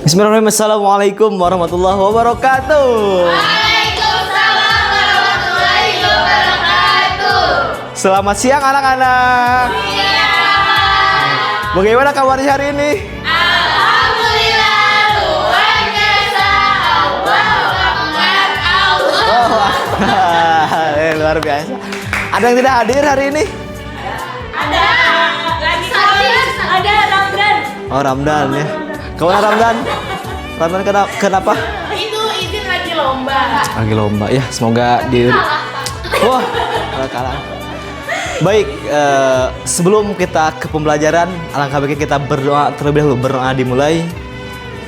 Bismillahirrahmanirrahim. Assalamualaikum warahmatullahi wabarakatuh. Waalaikumsalam warahmatullahi wabarakatuh. Selamat siang anak-anak. Bagaimana kabarnya hari ini? Alhamdulillah luar biasa. Allahu Akbar. Luar biasa. Ada yang tidak hadir hari ini? Ada lagi ada Ramdan. Oh, Ramdan ya. Kemana Ramdan? Ramdan kenapa? Itu izin lagi lomba. Lagi lomba ya. Semoga di. Wah, kalah. Baik, sebelum kita ke pembelajaran, alangkah baiknya kita berdoa terlebih dahulu. Berdoa dimulai.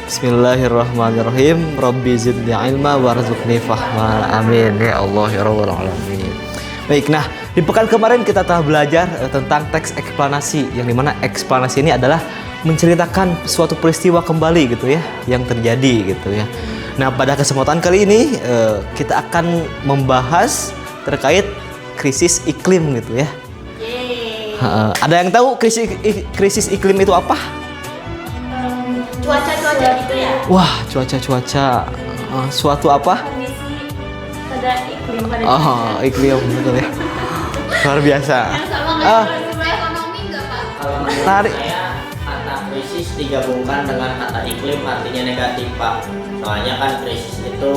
Bismillahirrahmanirrahim. Rabbi zidni ilma warzuqni fahma. Amin ya Allah ya rabbal alamin. Baik, nah di pekan kemarin kita telah belajar tentang teks eksplanasi, yang dimana eksplanasi ini adalah menceritakan suatu peristiwa kembali gitu ya, yang terjadi gitu ya. Nah pada kesempatan kali ini kita akan membahas terkait krisis iklim gitu ya. Ada yang tahu krisis iklim itu apa? Cuaca gitu ya. Wah, cuaca suatu apa? Kondisi pada iklim pada Iklim betul ya. Luar biasa. ekonomi enggak, Pak? Kalau menurut Tarik. saya kata krisis digabungkan dengan kata iklim artinya negatif, Pak. Soalnya kan krisis itu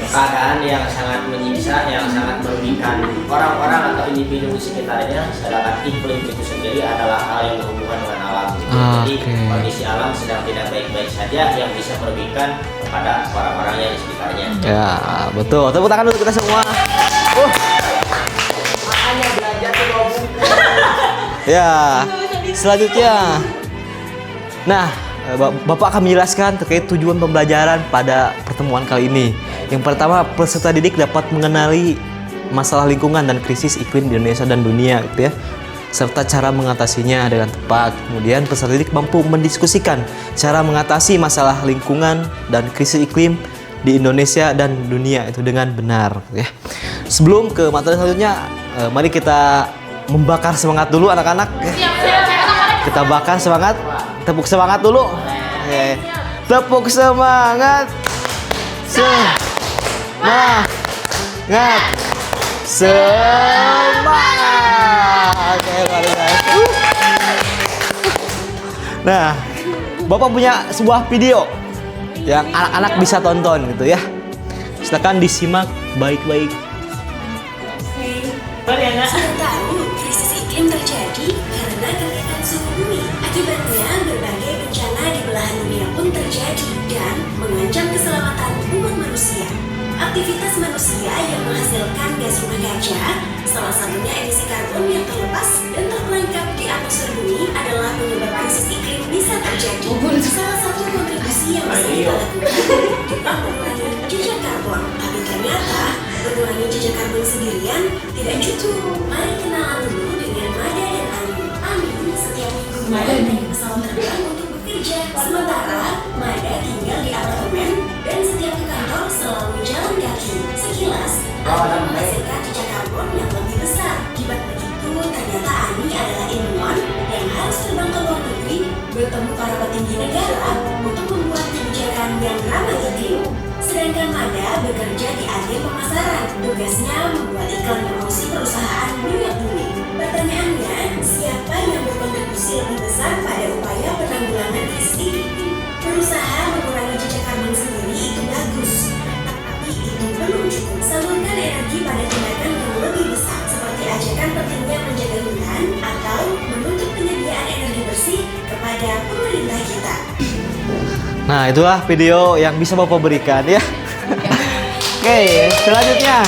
keadaan yang sangat menyiksa, yang sangat merugikan orang-orang atau individu di sekitarnya. Sedangkan iklim itu sendiri adalah hal yang berhubungan dengan alam. Jadi kondisi alam sedang tidak baik-baik saja yang bisa merugikan kepada orang-orang yang di sekitarnya. Ya, betul. Tepuk tangan untuk kita semua. Makanya belajar di Ya, selanjutnya. Nah, Bapak akan menjelaskan terkait tujuan pembelajaran pada pertemuan kali ini. Yang pertama, peserta didik dapat mengenali masalah lingkungan dan krisis iklim di Indonesia dan dunia gitu ya, serta cara mengatasinya dengan tepat. Kemudian peserta didik mampu mendiskusikan cara mengatasi masalah lingkungan dan krisis iklim di Indonesia dan dunia itu dengan benar gitu ya. Sebelum ke materi selanjutnya, mari kita membakar semangat dulu anak-anak ya. Kita bakar semangat, tepuk semangat dulu. Oke. Tepuk semangat. Semangat. Oke, luar biasa. Nah, Bapak punya sebuah video yang anak-anak bisa tonton gitu ya. Silakan disimak baik-baik. Sudah tahu krisis iklim terjadi karena kenaikan suhu bumi. Akibatnya berbagai bencana di belahan dunia pun terjadi dan mengancam keselamatan umat manusia. Aktivitas manusia yang menghasilkan gas rumah kaca, salah satunya emisi karbon yang terlepas dan terperangkap di atmosfer bumi adalah penyebab krisis iklim bisa terjadi. Salah satu kontribusi yang bisa kita lakukan adalah mengurangi jejak karbon. Tapi ternyata mengurangi jejak karbon sendirian tidak cukup. Mari kenalan dulu dengan Mada dan Amin. Amin setiap minggu naik pesawat terbang untuk bekerja, sementara Mada tinggal di apartemen dan setiap ke kantor selalu jalan kaki. Sekilas, Ami menghasilkan jejak karbon yang lebih besar. Akibat begitu, ternyata Ami adalah ilmuwan yang harus terbang ke luar negeri bertemu para petinggi negara untuk membuat kebijakan yang ramah iklim. Sedangkan Mada bekerja di agen pemasaran. Tugasnya membuat iklan promosi perusahaan minyak bumi. Pertanyaannya, siapa yang berkontribusi lebih besar pada upaya penanggulangan krisis iklim? Berusaha mengurangi jejak karbon sendiri itu bagus, tapi itu belum cukup. Salurkan energi pada tindakan yang lebih besar, seperti ajakan pentingnya menjaga hutan atau menuntut penyediaan energi bersih kepada pemerintah kita. Nah, itulah video yang bisa Bapak berikan ya. Oke, selanjutnya.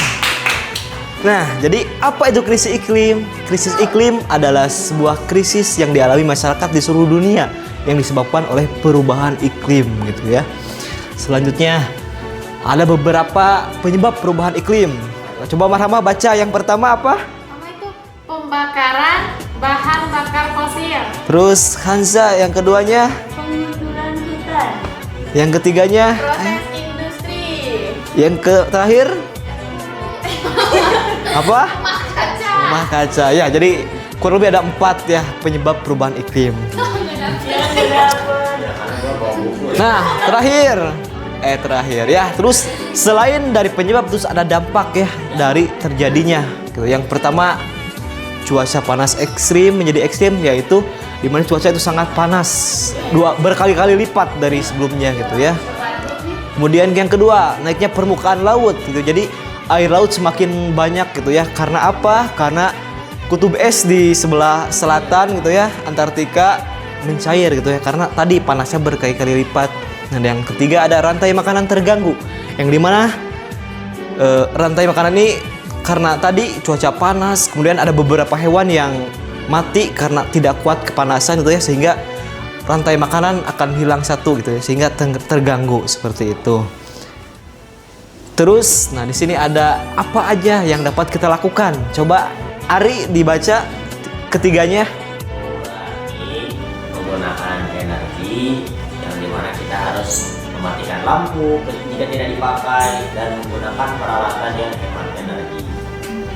Nah, jadi apa itu krisis iklim? Krisis iklim adalah sebuah krisis yang dialami masyarakat di seluruh dunia yang disebabkan oleh perubahan iklim gitu ya. Selanjutnya, ada beberapa penyebab perubahan iklim. Coba Marhama baca yang pertama apa? Pertama itu pembakaran bahan bakar fosil, Terus Hansa yang keduanya, penggundulan hutan, yang ketiganya, proses industri, yang terakhir apa? kaca. Rumah kaca. Ya, jadi kurang lebih ada 4 ya penyebab perubahan iklim. Ya, karena gua bawa buku. Nah, terakhir ya. Terus selain dari penyebab, terus ada dampak ya dari terjadinya. Gitu. Yang pertama, cuaca panas ekstrim menjadi ekstrim, yaitu dimana cuaca itu sangat panas, berkali-kali lipat dari sebelumnya gitu ya. Kemudian yang kedua, naiknya permukaan laut gitu. Jadi air laut semakin banyak gitu ya. Karena apa? Karena kutub es di sebelah selatan gitu ya, Antartika mencair gitu ya. Karena tadi panasnya berkali-kali lipat. Nah, yang ketiga ada rantai makanan terganggu, yang dimana rantai makanan ini karena tadi cuaca panas, kemudian ada beberapa hewan yang mati karena tidak kuat kepanasan gitu ya, sehingga rantai makanan akan hilang satu gitu ya, sehingga terganggu seperti itu. Terus, nah di sini ada apa aja yang dapat kita lakukan? Coba Ari dibaca ketiganya. Menggunakan energi yang dimana kita harus mematikan lampu jika tidak dipakai dan menggunakan peralatan yang hemat energi.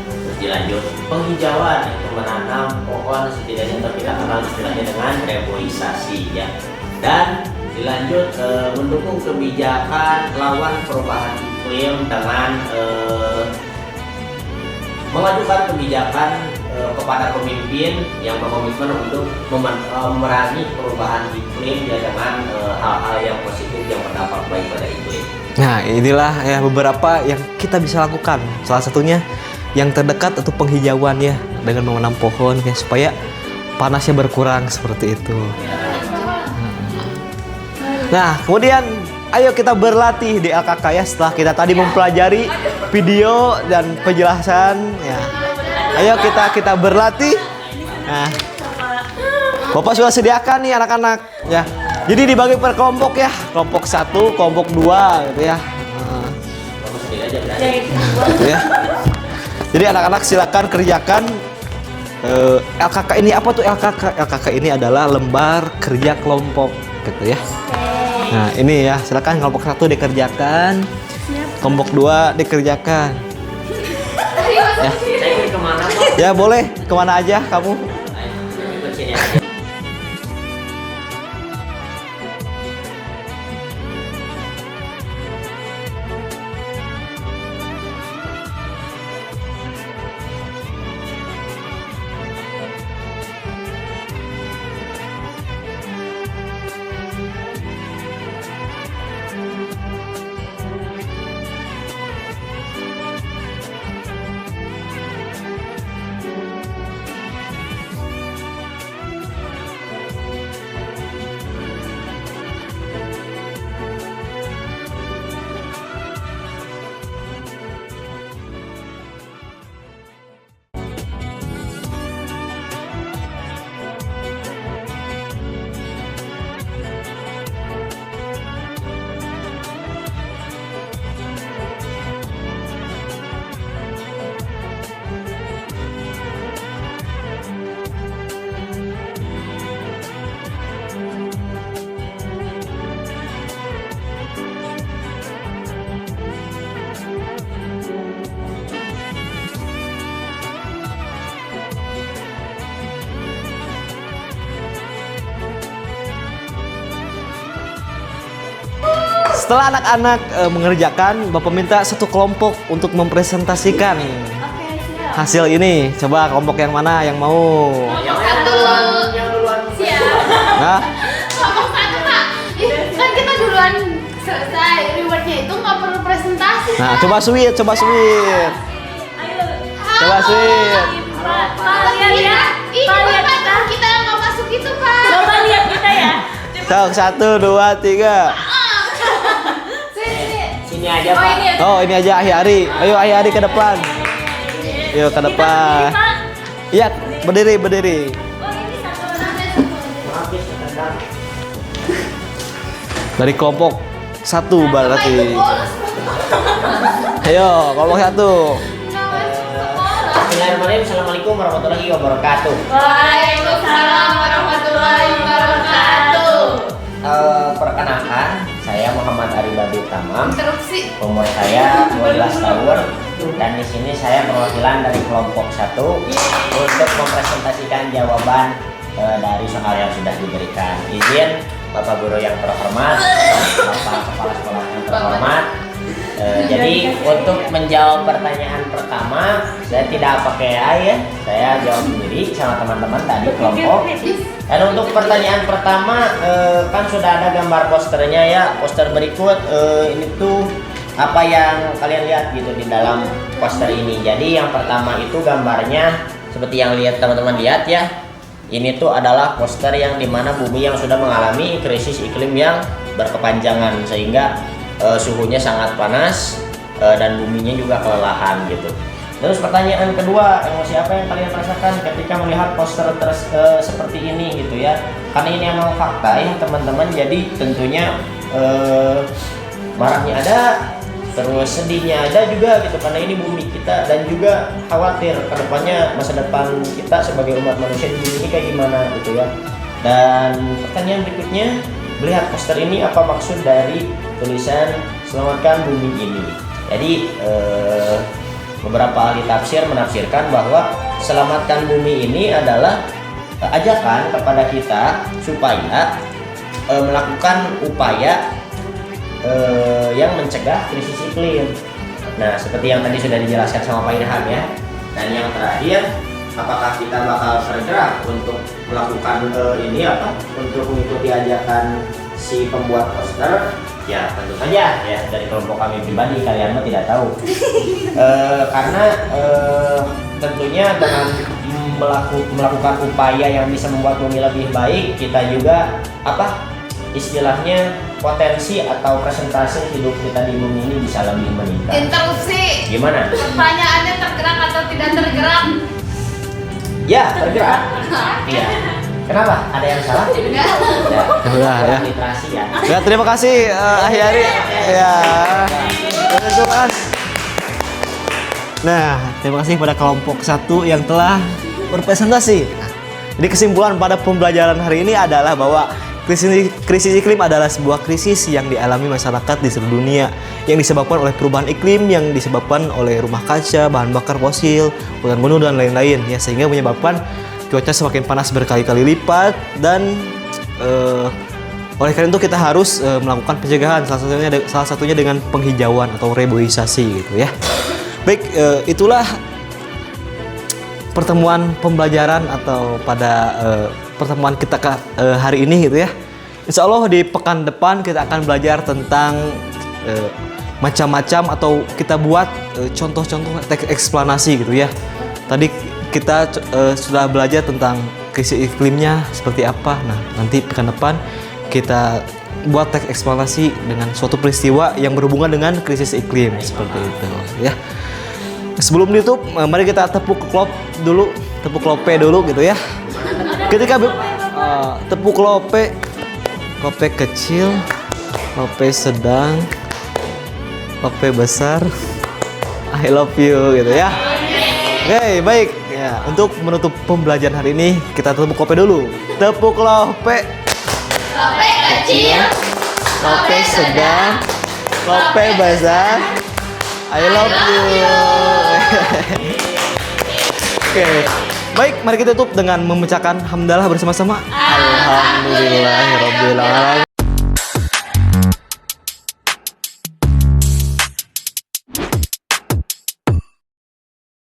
Terus dilanjut penghijauan, itu menanam pohon setidaknya, atau kita kenal istilahnya dengan reboisasi ya. Dan dilanjut mendukung kebijakan lawan perubahan iklim dengan mengajukan kebijakan kepada pemimpin yang berkomitmen untuk memerangi perubahan iklim ya, dengan hal-hal yang positif yang berdampak baik pada iklim. Nah, inilah ya beberapa yang kita bisa lakukan. Salah satunya yang terdekat atau penghijauan ya, dengan menanam pohon ya, supaya panasnya berkurang seperti itu. Nah, kemudian ayo kita berlatih di LKK ya, setelah kita tadi mempelajari video dan penjelasan ya. Ayo kita berlatih. Nah, Bapak sudah sediakan nih anak-anak ya. Jadi dibagi per kelompok ya, kelompok 1, kelompok 2 gitu ya. Nah, gitu ya. Jadi anak-anak silakan kerjakan LKK ini. Apa tuh LKK? LKK ini adalah lembar kerja kelompok gitu ya. Nah, ini ya, silakan kelompok 1 dikerjakan. Kelompok 2 dikerjakan. Ya. Saya kemana Pak? Ya boleh, kemana aja kamu? Ikut sini aja. Setelah anak-anak mengerjakan, Bapak minta satu kelompok untuk mempresentasikan hasil ini. Coba kelompok yang mana yang mau? Yang duluan. Siap. Nah, Kelompok 1 Pak. Kan kita duluan selesai. Rewardnya itu nggak perlu presentasi. nah Pak. coba sweet. Coba sweet. Pak, lihat. Ini Bapak kita yang nggak masuk itu Pak. Coba lihat kita ya. So, 1, 2, 3. Sini aja Pak. Oh, ini aja Ari. Ayo Ari ke depan. Yuk ke depan. Iya, berdiri. Maaf ya, sebentar. Dari kelompok 1 berarti. Ayo, kelompok 1. Bismillahirrahmanirrahim. Assalamualaikum warahmatullahi wabarakatuh. Waalaikumsalam warahmatullahi wabarakatuh. Perkenalkan, saya Muhammad Ari Badut Tamam. Interupsi. Umur saya 12 tahun dan di sini saya perwakilan dari kelompok 1 untuk mempresentasikan jawaban dari soal yang sudah diberikan. Izin Bapak Guru yang terhormat, Bapak Kepala Sekolah yang terhormat. Jadi untuk menjawab pertanyaan pertama, saya tidak pakai AI ya, saya jawab sendiri sama teman-teman tadi kelompok. Dan untuk pertanyaan pertama, kan sudah ada gambar posternya ya, poster berikut ini tuh apa yang kalian lihat gitu di dalam poster ini. Jadi yang pertama itu gambarnya seperti yang lihat teman-teman lihat ya. Ini tuh adalah poster yang dimana bumi yang sudah mengalami krisis iklim yang berkepanjangan sehingga suhunya sangat panas dan buminya juga kelelahan gitu. Terus pertanyaan kedua, emosi apa yang kalian rasakan ketika melihat poster seperti ini gitu ya? Karena ini emang fakta ya teman-teman. Jadi tentunya marahnya ada, terus sedihnya ada juga gitu karena ini bumi kita, dan juga khawatir kedepannya masa depan kita sebagai umat manusia di bumi ini kayak gimana gitu ya. Dan pertanyaan berikutnya, melihat poster ini apa maksud dari tulisan selamatkan bumi ini? Jadi beberapa ahli tafsir menafsirkan bahwa selamatkan bumi ini adalah ajakan kepada kita supaya melakukan upaya yang mencegah krisis iklim. Nah, seperti yang tadi sudah dijelaskan sama Pak Irham ya. Dan yang terakhir, apakah kita bakal bergerak untuk melakukan untuk mengikuti ajakan si pembuat poster? Ya tentu saja ya, dari kelompok kami pribadi, kalian mah tidak tahu. Karena tentunya dengan melakukan upaya yang bisa membuat bumi lebih baik, kita juga istilahnya potensi atau presentasi hidup kita di bumi ini bisa lebih meningkat. Interupsi. Gimana? Pertanyaannya tergerak atau tidak tergerak? Ya, tergerak. Iya. Kenapa? Ada yang salah? Enggak. Udah, ya. Literasi ya. Ya, terima kasih Ahyari. Ya. Nah, terima kasih pada kelompok 1 yang telah berpresentasi. Nah, jadi kesimpulan pada pembelajaran hari ini adalah bahwa krisis iklim adalah sebuah krisis yang dialami masyarakat di seluruh dunia yang disebabkan oleh perubahan iklim yang disebabkan oleh rumah kaca, bahan bakar fosil, hutan gunung dan lain-lain ya, sehingga menyebabkan cuaca semakin panas berkali-kali lipat. Dan oleh karena itu kita harus melakukan pencegahan, salah satunya dengan penghijauan atau reboisasi gitu ya. Baik, itulah pertemuan pembelajaran atau pada pertemuan kita hari ini gitu ya. Insya Allah di pekan depan kita akan belajar tentang macam-macam atau kita buat contoh-contoh teks eksplanasi gitu ya. Tadi kita sudah belajar tentang krisis iklimnya seperti apa. Nah, nanti pekan depan kita buat teks eksplanasi dengan suatu peristiwa yang berhubungan dengan krisis iklim seperti itu ya. Sebelum ditutup, mari kita tepuk klop dulu, tepuk klope dulu gitu ya. Ketika tepuk klope kecil, klope sedang, klope besar, I love you gitu ya. Oke, baik ya. Untuk menutup pembelajaran hari ini kita tepuk klope dulu. Tepuk klope. Klope kecil, Klope sedang, klope besar, I love you. Oke. Baik, mari kita tutup dengan memecahkan hamdalah bersama-sama. Alhamdulillahirabbil alamin.